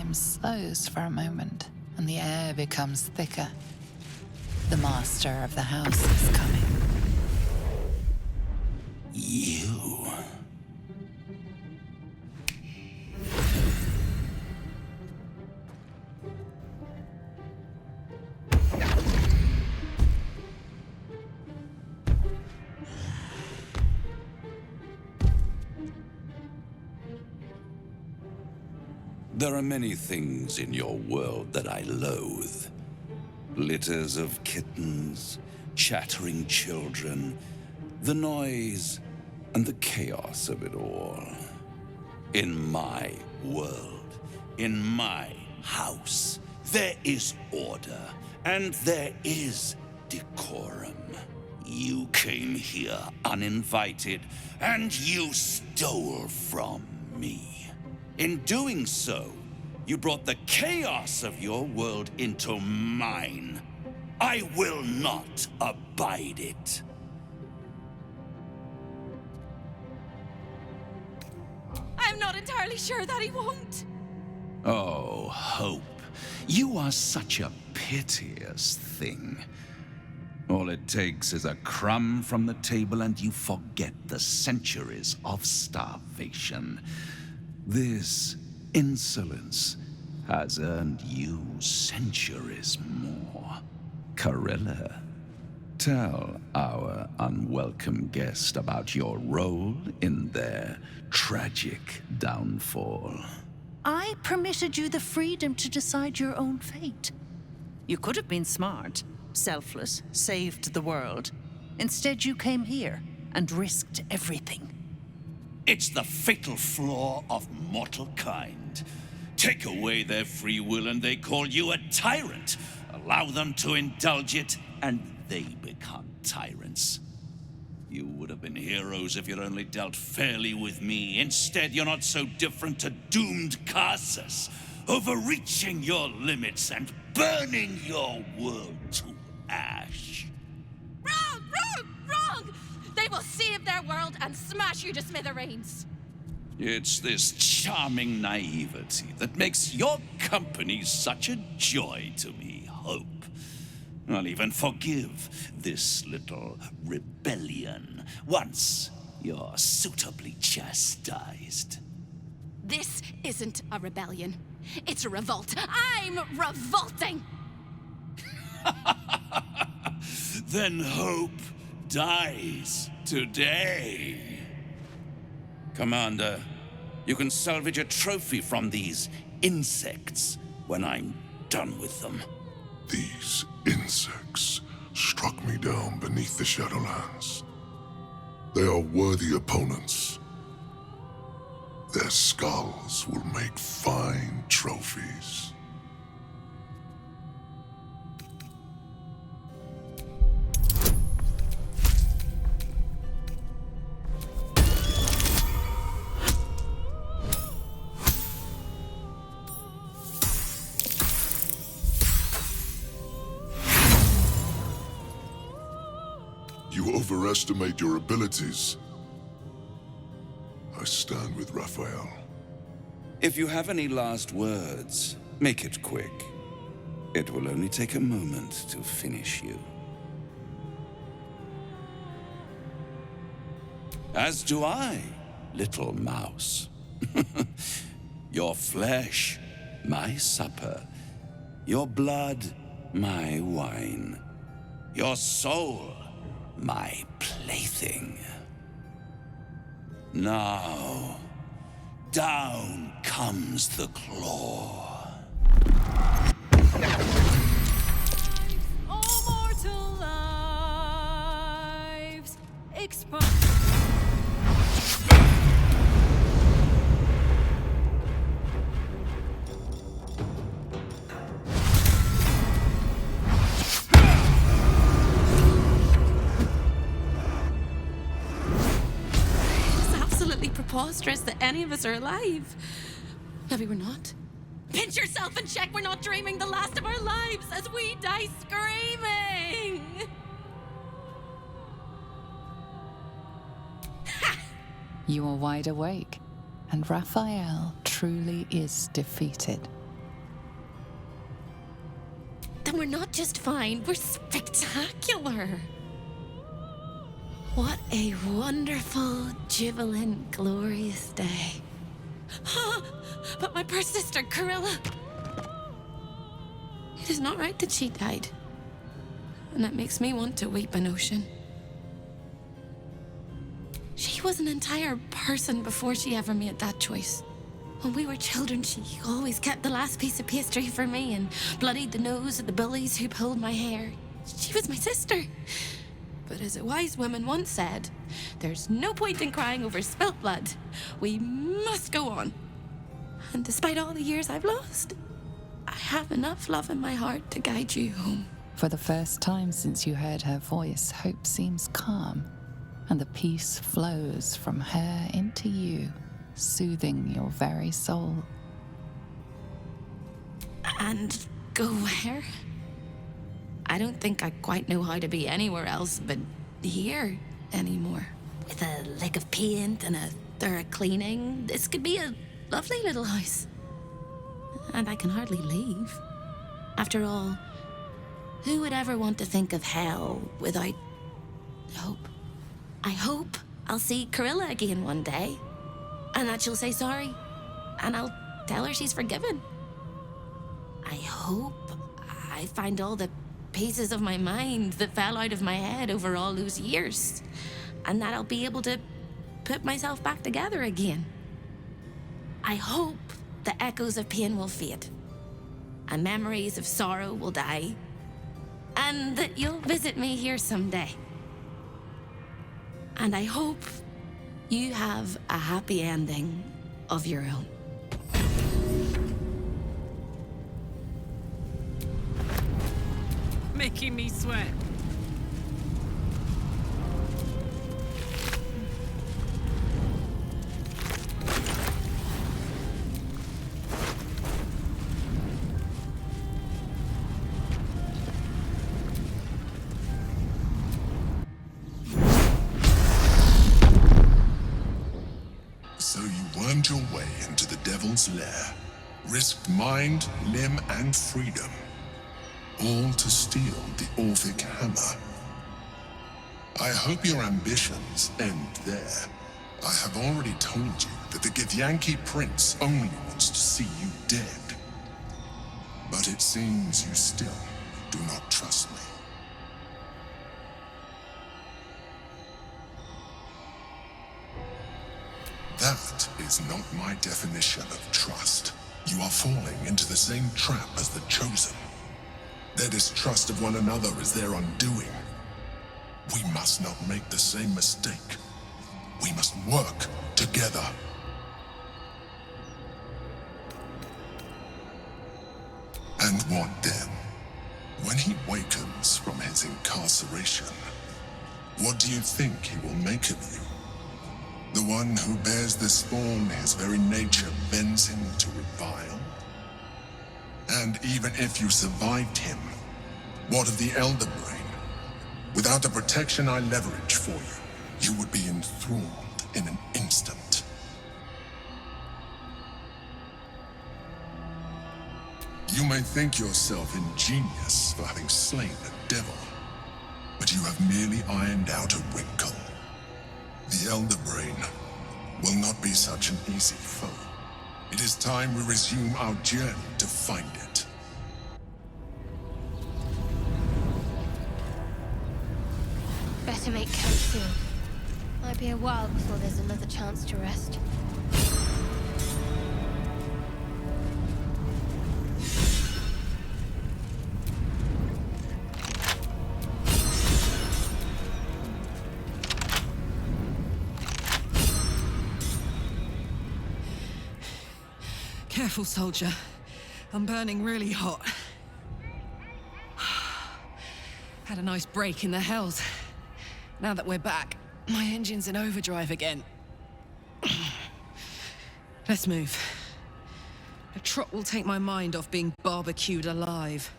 time slows for a moment, and the air becomes thicker. The master of the house is coming. You. There are many things in your world that I loathe. Litters of kittens, chattering children, the noise and the chaos of it all. In my world, in my house, there is order and there is decorum. You came here uninvited and you stole from me. In doing so, you brought the chaos of your world into mine. I will not abide it. I'm not entirely sure that he won't. Oh, Hope, you are such a piteous thing. All it takes is a crumb from the table and you forget the centuries of starvation. This insolence has earned you centuries more. Carilla, tell our unwelcome guest about your role in their tragic downfall. I permitted you the freedom to decide your own fate. You could have been smart, selfless, saved the world. Instead, you came here and risked everything. It's the fatal flaw of mortal kind. Take away their free will and they call you a tyrant. Allow them to indulge it and they become tyrants. You would have been heroes if you'd only dealt fairly with me. Instead, you're not so different to doomed Carsus, overreaching your limits and burning your world to ash. Wrong! Wrong! Wrong! They will save their world and smash you to smithereens. It's this charming naivety that makes your company such a joy to me, Hope. I'll even forgive this little rebellion once you're suitably chastised. This isn't a rebellion. It's a revolt. I'm revolting! Then Hope dies today. Commander, you can salvage a trophy from these insects when I'm done with them. These insects struck me down beneath the Shadowlands. They are worthy opponents. Their skulls will make fine trophies. You overestimate your abilities. I stand with Raphael. If you have any last words, make it quick. It will only take a moment to finish you. As do I, little mouse. Your flesh, my supper. Your blood, my wine. Your soul, my plaything. Now, down comes the claw. All mortal lives expire. Preposterous that any of us are alive. Maybe we're not. Pinch yourself and check we're not dreaming the last of our lives as we die screaming. You are wide awake, and Raphael truly is defeated. not just fine, we're spectacular. What a wonderful, jubilant, glorious day. But my poor sister, Corilla. It is not right that she died. And that makes me want to weep an ocean. She was an entire person before she ever made that choice. When we were children, she always kept the last piece of pastry for me and bloodied the nose of the bullies who pulled my hair. She was my sister. But as a wise woman once said, there's no point in crying over spilt blood. We must go on. And despite all the years I've lost, I have enough love in my heart to guide you home. For the first time since you heard her voice, hope seems calm, and the peace flows from her into you, soothing your very soul. And go where? I don't think I quite know how to be anywhere else but here anymore. With a lick of paint and a thorough cleaning, this could be a lovely little house. And I can hardly leave. After all, who would ever want to think of hell without hope? I hope I'll see Corilla again one day, and that she'll say sorry, and I'll tell her she's forgiven. I hope I find all the pieces of my mind that fell out of my head over all those years, and that I'll be able to put myself back together again. I hope the echoes of pain will fade, and memories of sorrow will die, and that you'll visit me here someday. And I hope you have a happy ending of your own. Making me sweat. So you wormed your way into the Devil's Lair, risked mind, limb, and freedom, all to steal the Orphic Hammer. I hope your ambitions end there. I have already told you that the Githyanki Prince only wants to see you dead. But it seems you still do not trust me. That is not my definition of trust. You are falling into the same trap as the Chosen. Their distrust of one another is their undoing. We must not make the same mistake. We must work together. And what then? When he wakens from his incarceration, what do you think he will make of you? The one who bears the spawn his very nature bends him to revile? And even if you survived him, what of the Elder Brain? Without the protection I leverage for you, you would be enthralled in an instant. You may think yourself ingenious for having slain a devil, but you have merely ironed out a wrinkle. The Elder Brain will not be such an easy foe. It is time we resume our journey to find it. Better make camp soon. Might be a while before there's another chance to rest. Careful, soldier. I'm burning really hot. Had a nice break in the hells. Now that we're back, my engine's in overdrive again. Let's move. A trot will take my mind off being barbecued alive.